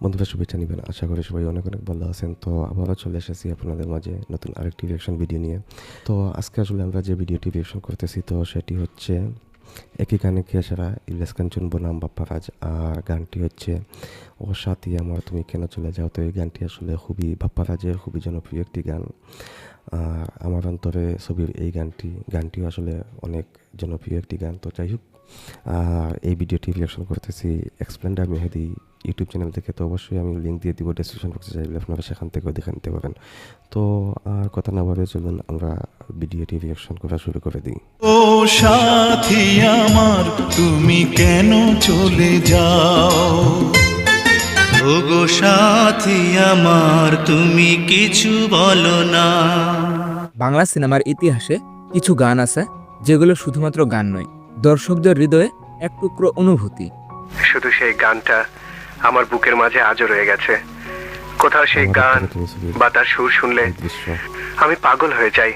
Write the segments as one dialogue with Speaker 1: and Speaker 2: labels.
Speaker 1: বন্ধুরা শুভেচ্ছা নেবেন, আশা করি সবাই অনেক অনেক ভালো আছেন। তো আবারও চলে এসেছি আপনাদের মাঝে নতুন আরেকটি রিঅ্যাকশন ভিডিও নিয়ে। তো আজকে আসলে আমরা যে ভিডিওটি রিঅ্যাকশন করতেছি তো সেটি হচ্ছে একই গানে কে সারা ইলিয়াস কাঞ্চন বনাম বাপ্পারাজ, আর গানটি হচ্ছে ও সাথী আমার তুমি কেন চলে যাও। তো এই গানটি আসলে খুবই বাপ্পারাজের খুবই জনপ্রিয় একটি গান। আর আমার অন্তরে ছবির এই গানটিও আসলে অনেক জনপ্রিয় একটি গান। তো যাই হোক, আর এই ভিডিওটি রিঅ্যাকশন করতেছি এক্সপ্লেন্ডার মেহেদি ইউটিউব চ্যানেল থেকে। তো অবশ্যই আমি লিঙ্ক দিয়ে দিব ডেসক্রিপশন বক্সে, চাইলে আপনারা সেখান থেকেও দেখে নিতে পারেন। তো আর কথা না বলে চলুন আমরা ভিডিওটি রিঅ্যাকশন করা শুরু করে দিই।
Speaker 2: ও সাথী আমার তুমি কেন চলে যাও, ও গো সাথী আমার তুমি কিছু বলো না।
Speaker 3: বাংলা সিনেমার ইতিহাসে কিছু গান আছে যেগুলো শুধুমাত্র গান নয়, দর্শকদের হৃদয়ে এক টুকরো অনুভূতি।
Speaker 4: শুধু সেই গানটা আমার বুকের মাঝে আজও রয়ে গেছে। কোথাও সেই গান বা তার সুর শুনলে
Speaker 1: দৃশ্য
Speaker 4: আমি পাগল হয়ে যাই।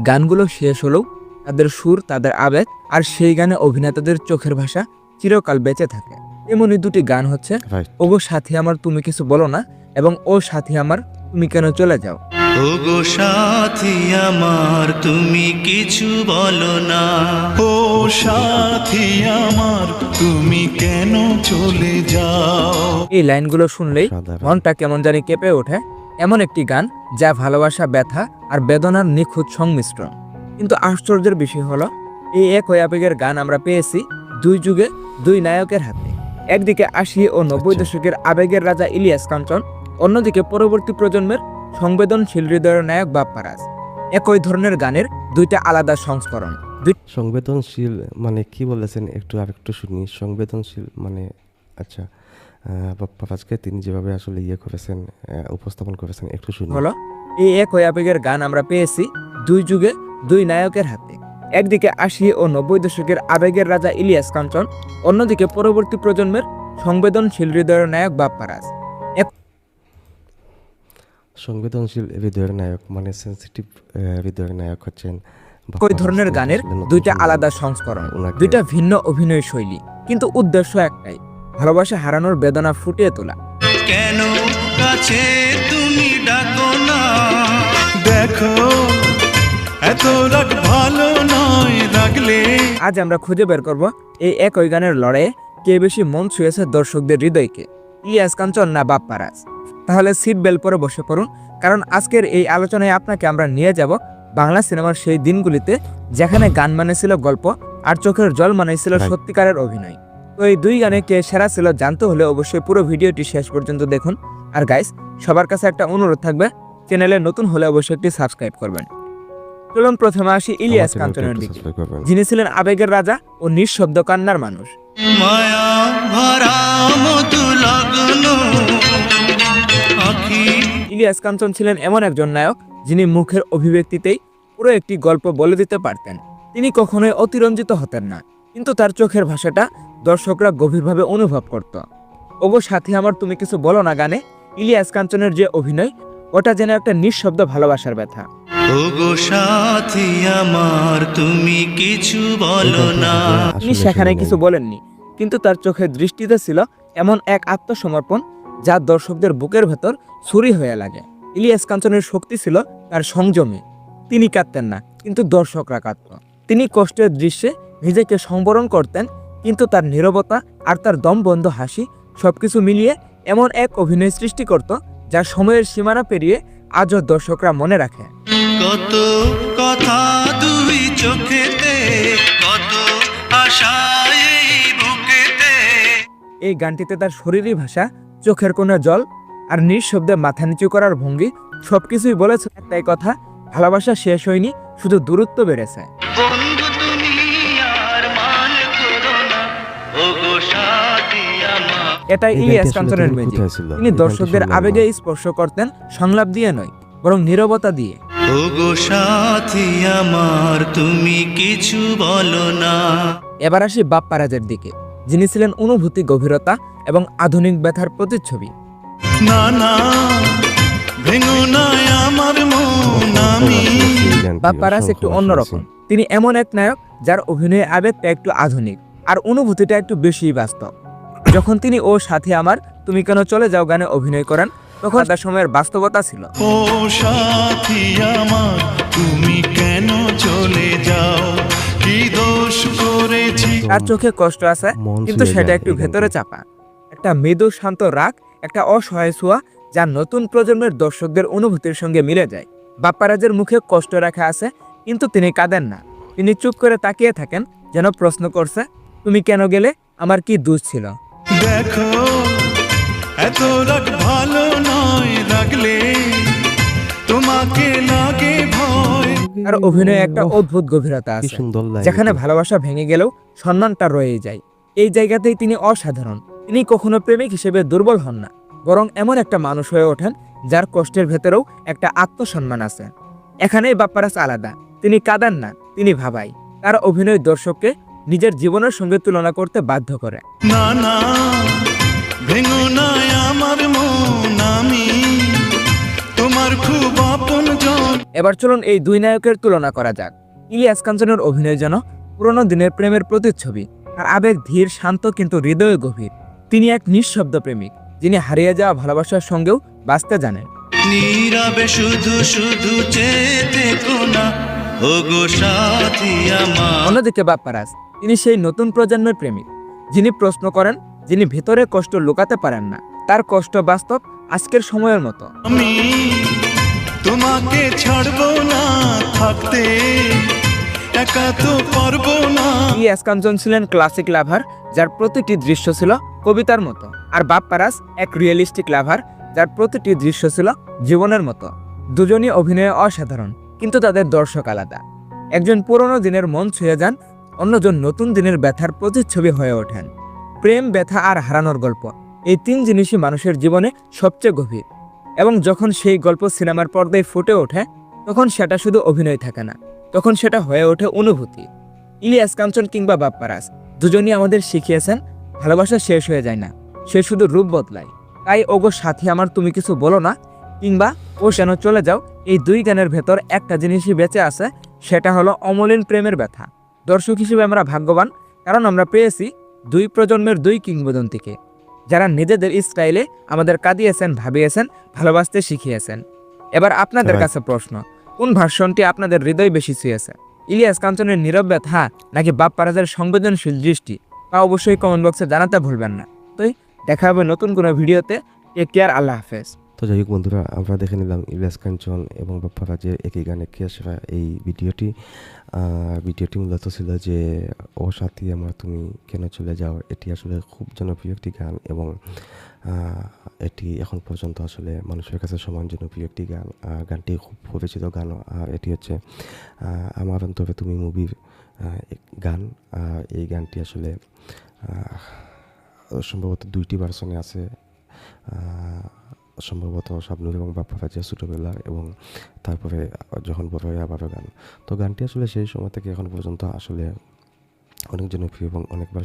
Speaker 3: গানগুলো শেষ হলেও তাদের সুর, তাদের আবেগ আর সেই গানে অভিনেতাদের চোখের ভাষা চিরকাল বেঁচে থাকে। এমনই দুটি গান হচ্ছে
Speaker 1: রাইট।
Speaker 3: ও গো সাথী আমার তুমি কিছু বলো না এবং ও সাথী আমার তুমি কেন চলে যাও।
Speaker 2: ও গো সাথী আমার তুমি কিছু বলো না, ও সাথী আমার তুমি কেন চলে যাও।
Speaker 3: এই লাইনগুলো শুনলেই
Speaker 1: সাধারণ।
Speaker 3: মনটা কেমন জানি কেঁপে ওঠে। এমন একটি গান যা ভালোবাসা, ব্যথা আর বেদনার নিখুঁত সংমিশ্রণ। কিন্তু আশ্চর্যের বিষয় হলো এই একই আবেগের গান আমরা পেয়েছি দুই যুগে দুই নায়কের হাতে। একদিকে ৮০ ও ৯০ দশকের আবেগের রাজা ইলিয়াস কাঞ্চন, অন্যদিকে পরবর্তী প্রজন্মের সংবেদনশীল হৃদয়ের নায়ক বাপ্পারাজ। একই ধরনের গানের দুইটা আলাদা সংস্করণ।
Speaker 1: সংবেদনশীল মানে কি বলেছেন একটু আরেকটু শুনি। সংবেদনশীল মানে আচ্ছা, বাপ্পারাজকে তিনি যেভাবে আসলে করেছেন, উপস্থাপন করেছেন একটু শুনি।
Speaker 3: হলো এই একই আবেগের গান আমরা পেয়েছি দুই যুগে দুই নায়কের হাতে। একদিকে ৮০ ও ৯০ দশকের আবেগের রাজা ইলিয়াস কাঞ্চন, অন্যদিকে পরবর্তী প্রজন্মের সংবেদনশীল হৃদয়ের নায়ক বাপ্পারাজ।
Speaker 1: সংবেদনশীল হৃদয়ের নায়ক মানে সেন্সিটিভ হৃদয়ের নায়ক হচ্ছেন
Speaker 3: একই
Speaker 1: বাপ্পারাজ।
Speaker 3: ধরনের
Speaker 1: তো
Speaker 3: গানের
Speaker 1: আসলে নতুন
Speaker 3: দুইটা
Speaker 1: শুনলাম
Speaker 3: আলাদা সংস্করণ,
Speaker 1: ওনাকে।
Speaker 3: দুইটা ভিন্ন অভিনয় শৈলী, কিন্তু উদ্দেশ্য একটাই, ভালোবাসা হারানোর বেদনা ফুটিয়ে তোলা।
Speaker 2: কেন কাছে তুমি ডাকো না, দেখো এত রাগ ভালো নয়, রাগলে
Speaker 3: আজ আমরা খুঁজে বের করব এই একই গানের লড়াইয়ে কে বেশি মন ছুঁয়েছে দর্শকদের হৃদয়কে, ইলিয়াস কাঞ্চন না বাপ্পারাজ। তাহলে সিট বেল্ট পরে বসে পড়ুন, কারণ আজকের এই আলোচনায় আপনাকে আমরা নিয়ে যাব বাংলা সিনেমার সেই দিনগুলিতে যেখানে গান মানে ছিল গল্প আর চোখের জল মানে ছিল সত্যিকারের অভিনয়। তো এই দুই গানে কে সেরা ছিল জানতে হলে অবশ্যই পুরো ভিডিওটি শেষ পর্যন্ত দেখুন। আর গাইস, সবার কাছে একটা অনুরোধ থাকবে, চ্যানেলে নতুন হলে অবশ্যই একটি সাবস্ক্রাইব করবেন। চলুন প্রথমে আসি ইলিয়াস
Speaker 1: আমাকে
Speaker 3: কাঞ্চনের
Speaker 1: একটু
Speaker 3: দিকে,
Speaker 1: subscribe করবেন।
Speaker 3: যিনি ছিলেন আবেগের রাজা ও নিঃশব্দ কান্নার মানুষ।
Speaker 2: মায়া ভরা মধু লগ্ন আখি।
Speaker 3: ইলিয়াস কাঞ্চন ছিলেন এমন একজন নায়ক যিনি মুখের অভিব্যক্তিতেই পুরো একটি গল্প বলে দিতে পারতেন। তিনি কখনোই অতিরঞ্জিত হতেন না, কিন্তু তার চোখের ভাষাটা দর্শকরা গভীরভাবে অনুভব করত। ওগো সাথী আমার তুমি কিছু বলো না গানে ইলিয়াস কাঞ্চনের যে অভিনয়, ওটা যেন একটা নিঃশব্দ ভালোবাসার ব্যথা।
Speaker 2: ও গো সাথী আমার তুমি কিছু বলো না।
Speaker 3: তিনি সেখানে কিছু বলেননি, কিন্তু তার চোখের দৃষ্টিতে ছিল এমন এক আত্মসমর্পণ যা দর্শকদের বুকের ভেতর ছুরি হয়ে লাগে। ইলিয়াস কাঞ্চনের শক্তি ছিল তার সংযমে। তিনি কাঁদতেন না, কিন্তু দর্শকরা কাঁদত। তিনি কষ্টের দৃশ্যে নিজেকে সংবরণ করতেন, কিন্তু তার নীরবতা আর তার দমবন্ধ হাসি সবকিছু মিলিয়ে এমন এক অভিনয় সৃষ্টি করত যা সময়ের সীমানা পেরিয়ে আজও দর্শকরা মনে রাখে।
Speaker 2: কত কথা দুই চোখেতে, কত আশা এই বুকেতে।
Speaker 3: এই গানটিতে তার শরীরী ভাষা, চোখের কোণে জল আর নিঃশব্দে মাথা নিচু করার ভঙ্গি সবকিছুই বলেছে একটাই কথা, ভালোবাসা শেষ হয়নি, শুধু দূরত্ব বেড়েছে।
Speaker 2: বন্ধু তুমি আর মান করো না, ও গো সাথী আমার।
Speaker 3: এটাই
Speaker 1: এই
Speaker 3: ইলিয়াস
Speaker 1: গানটি আসলে
Speaker 3: কাঞ্চনের
Speaker 1: তিনি
Speaker 3: ম্যাজিক।
Speaker 1: কোথায় ছিল?
Speaker 3: তিনি
Speaker 1: এই গানটি
Speaker 3: দর্শকদের
Speaker 1: শুনলাম না।
Speaker 3: আবেগে স্পর্শ করতেন, সংলাপ দিয়ে নয় বরং নীরবতা দিয়ে।
Speaker 2: ও গো সাথী আমার তুমি কিছু বলো না।
Speaker 3: এবার আসি বাপ্পারাজের দিকে, যিনি ছিলেন অনুভূতি, গভীরতা এবং আধুনিক ব্যথার প্রতিচ্ছবি।
Speaker 2: না না ভেঙো না আমার মন, আমি
Speaker 3: বাপ্পারাজ একটু অন্যরকম। তিনি এমন এক নায়ক যার অভিনয়ে আবেগটা একটু আধুনিক আর অনুভূতিটা একটু বেশি বাস্তব। যখন তিনি ও সাথী আমার তুমি কেন চলে যাও গানে অভিনয় করেন, তখন তার সময়ের বাস্তবতা ছিল।
Speaker 2: ও সাথী আমার তুমি কেন চলে যাও, কি দোষ করেছি।
Speaker 3: তার চোখে কষ্ট আছে,
Speaker 1: মন
Speaker 3: কিন্তু
Speaker 1: ছুঁয়ে
Speaker 3: সেটা
Speaker 1: যায়
Speaker 3: একটু
Speaker 1: এই
Speaker 3: ভেতরে
Speaker 1: গানটি।
Speaker 3: চাপা। একটা মৃদু শান্ত রাগ, একটা অসহায় ছোঁয়া, যা নতুন প্রজন্মের দর্শকদের অনুভূতির সঙ্গে মিলে যায়। বাপ্পারাজের মুখে কষ্ট রাখা আছে, কিন্তু তিনি কাঁদেন না। তিনি চুপ করে তাকিয়ে থাকেন, যেন প্রশ্ন করছে, তুমি কেন গেলে, আমার কি দোষ ছিল।
Speaker 2: দেখো এত রাগ ভালো নয়, রাগলে তোমাকে লাগে ভয়।
Speaker 3: আর অভিনয়ে একটা অদ্ভুত গভীরতা
Speaker 1: কি
Speaker 3: আছে,
Speaker 1: সুন্দর লাগে
Speaker 3: যেখানে
Speaker 1: তো।
Speaker 3: ভালোবাসা ভেঙে গেলেও সম্মানটা রয়ে যায়। এই জায়গাতেই তিনি অসাধারণ। তিনি কখনো প্রেমিক হিসেবে দুর্বল হন না, বরং এমন একটা মানুষ হয়ে ওঠেন যার কষ্টের ভেতরেও একটা আত্মসম্মান আছে। এখানেই বাপ্পারাজ আলাদা। তিনি কাঁদান না, তিনি ভাবাই। তার অভিনয় দর্শককে নিজের জীবনের সঙ্গে তুলনা করতে বাধ্য করে।
Speaker 2: না না ভেঙো না আমার মন, আমি তোমার খুব আপন জন।
Speaker 3: এবার চলুন এই দুই নায়কের তুলনা করা যাক। ইলিয়াস কাঞ্চনের অভিনয় যেন পুরনো দিনের প্রেমের প্রতিচ্ছবি। তার আবেগ ধীর, শান্ত, কিন্তু হৃদয়ে গভীর। তিনি এক নিঃশব্দ প্রেমিক, যিনি হারিয়ে যাওয়া ভালোবাসার সঙ্গেও বাঁচতে জানেন।
Speaker 2: নীরবে শুধু শুধু চেয়ে থেকো না, ও গো সাথী আমার।
Speaker 3: অন্যদিকে বাপ্পারাজ, তিনি সেই নতুন প্রজন্মের প্রেমিক, যিনি প্রশ্ন করেন, যিনি ভেতরে কষ্ট লুকাতে পারেন না। তার কষ্ট বাস্তব, আজকের সময়ের মতো।
Speaker 2: আমি তোমাকে ছাড়বো না, থাকতে একা তো পারবো না।
Speaker 3: ইলিয়াস কাঞ্চন ছিলেন ক্লাসিক লাভার, যার প্রতিটি দৃশ্য ছিল কবিতার মতো। আর বাপ্পারাজ এক রিয়েলিস্টিক লাভার, যার প্রতিটি দৃশ্য ছিল জীবনের মতো। দুজনই অভিনয়ে অসাধারণ, কিন্তু তাদের দর্শক আলাদা। একজন পুরনো দিনের মন ছুঁয়ে যান, অন্যজন নতুন দিনের ব্যথার প্রতিচ্ছবি হয়ে ওঠেন। প্রেম, ব্যথা আর হারানোর গল্প, এই তিন জিনিসই মানুষের জীবনে সবচেয়ে গভীর। এবং যখন সেই গল্প সিনেমার পর্দায় ফুটে ওঠে, তখন সেটা শুধু অভিনয় থাকে না, তখন সেটা হয়ে ওঠে অনুভূতি। ইলিয়াস কাঞ্চন কিংবা বাপ্পারাজ, দুজনই আমাদের শিখিয়েছেন ভালোবাসা শেষ হয়ে যায় না, সে শুধু রূপ বদলায়। তাই ওগো সাথী আমার তুমি কিছু বলো না কিংবা ও কেন চলে যাও, এই দুই গানের ভেতর একটা জিনিসই বেঁচে আছে, সেটা হলো অমলিন প্রেমের ব্যথা। দর্শক হিসেবে আমরা ভাগ্যবান, কারণ আমরা পেয়েছি দুই প্রজন্মের দুই কিংবদন্তিকে, যারা নিজেদের স্টাইলে আমাদের কাঁদিয়েছেন, ভাবিয়েছেন, ভালোবাসতে শিখিয়েছেন। এবার আপনাদের
Speaker 1: Right.
Speaker 3: কাছে প্রশ্ন, কোন ভার্সনটি আপনাদের হৃদয় বেশি ছুঁয়েছে? ইলিয়াস কাঞ্চনের নীরব ব্যথা নাকি বাপ্পারাজের সংবেদনশীল দৃষ্টি? তা অবশ্যই কমেন্ট বক্সে জানাতে ভুলবেন না। তো দেখা হবে নতুন কোনো ভিডিওতে। টেক কেয়ার, আল্লাহ হাফেজ।
Speaker 1: তো যাই হোক বন্ধুরা, আমরা দেখে নিলাম ইলিয়াস কাঞ্চন এবং বাপ্পারাজের একই গানে কে সেরা এই ভিডিওটি। ভিডিওটি মূলত ছিল যে ও সাথী আমার তুমি কেন চলে যাও। এটি আসলে খুব জনপ্রিয় একটি গান এবং এটি এখন পর্যন্ত আসলে মানুষের কাছে সমান জনপ্রিয় একটি গান। গানটি খুব পরিচিত গানও। আর এটি হচ্ছে আমার অন্তরে তুমি মুভির গান। এই গানটি আসলে সম্ভবত দুইটি ভার্সনে আছে, সম্ভবত শাবনূর এবং বাপ্পারাজের ছোটোবেলার এবং তারপরে যখন বড় হয়ে আবারও গান। তো গানটি আসলে সেই সময় থেকে এখন পর্যন্ত আসলে অনেক জনপ্রিয় এবং অনেকবার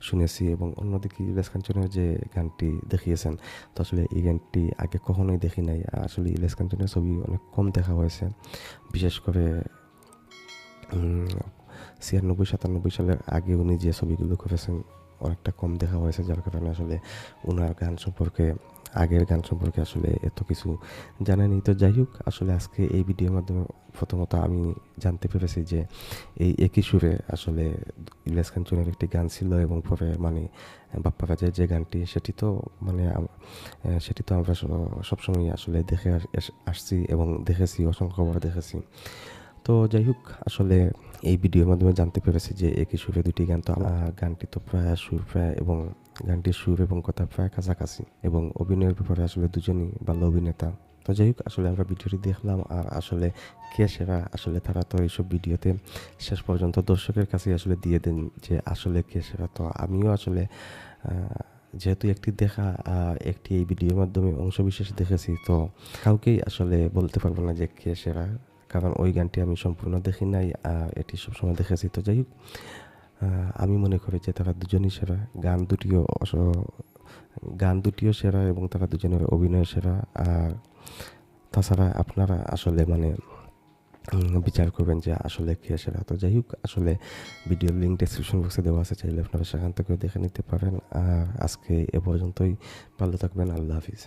Speaker 1: শুনেছি। এবং অন্যদিকে ইলিয়াস কাঞ্চনের যে গানটি দেখিয়েছেন, তো আসলে এই গানটি আগে কখনোই দেখি নাই। আসলে ইলিয়াস কাঞ্চনের ছবি অনেক কম দেখা হয়েছে, বিশেষ করে 96-97 সালের আগে উনি যে ছবিগুলো করেছেন অনেকটা কম দেখা হয়েছে, যার কারণে আসলে ওনার গান সম্পর্কে, আগের গান সম্পর্কে আসলে এত কিছু জানা নেই। তো যাই হোক, আসলে আজকে এই ভিডিওর মাধ্যমে প্রথমত আমি জানতে পেরেছি যে এই একই সুরে আসলে ইলিয়াস কাঞ্চনের একটি গান ছিল এবং পরে মানে বাপ্পারাজের যে গানটি সেটি তো মানে সেটি তো আমরা সবসময় আসলে দেখে আসছি এবং দেখেছি, অসংখ্যবার দেখেছি। তো যাই হোক, আসলে এই ভিডিওর মাধ্যমে জানতে পেরেছি যে একই সুরে দুটি গান। তো গানটি তো প্রায় সুর প্রায় এবং গানটির সুর এবং কথা প্রায় কাছাকাছি এবং অভিনয়ের ব্যাপারে আসলে দুজনই ভালো অভিনেতা। তো যাই হোক, আসলে আমরা ভিডিওটি দেখলাম। আর আসলে কে সেরা, আসলে তারা তো এইসব ভিডিওতে শেষ পর্যন্ত দর্শকের কাছে আসলে দিয়ে দেন যে আসলে কে সেরা। তো আমিও আসলে যেহেতু একটি এই ভিডিওর মাধ্যমে অংশবিশেষ দেখেছি, তো কাউকেই আসলে বলতে পারবো না যে কে সেরা, কারণ ওই গানটি আমি সম্পূর্ণ দেখি নাই, এটি সবসময় দেখেছি। তো যাই হোক, আমি মনে করি যে তারা দুজনই সেরা। গান দুটিও সেরা এবং তারা দুজনের অভিনয় সেরা। আর তাছাড়া আপনারা আসলে মানে বিচার করবেন যে আসলে কে সেরা। তো যাই হোক, আসলে ভিডিওর লিঙ্ক ডেসক্রিপশন বক্সে দেওয়া আছে, চাইলে আপনারা সেখান থেকেও দেখে নিতে পারেন। আর আজকে এ পর্যন্তই, ভালো থাকবেন, আল্লাহ হাফিজ।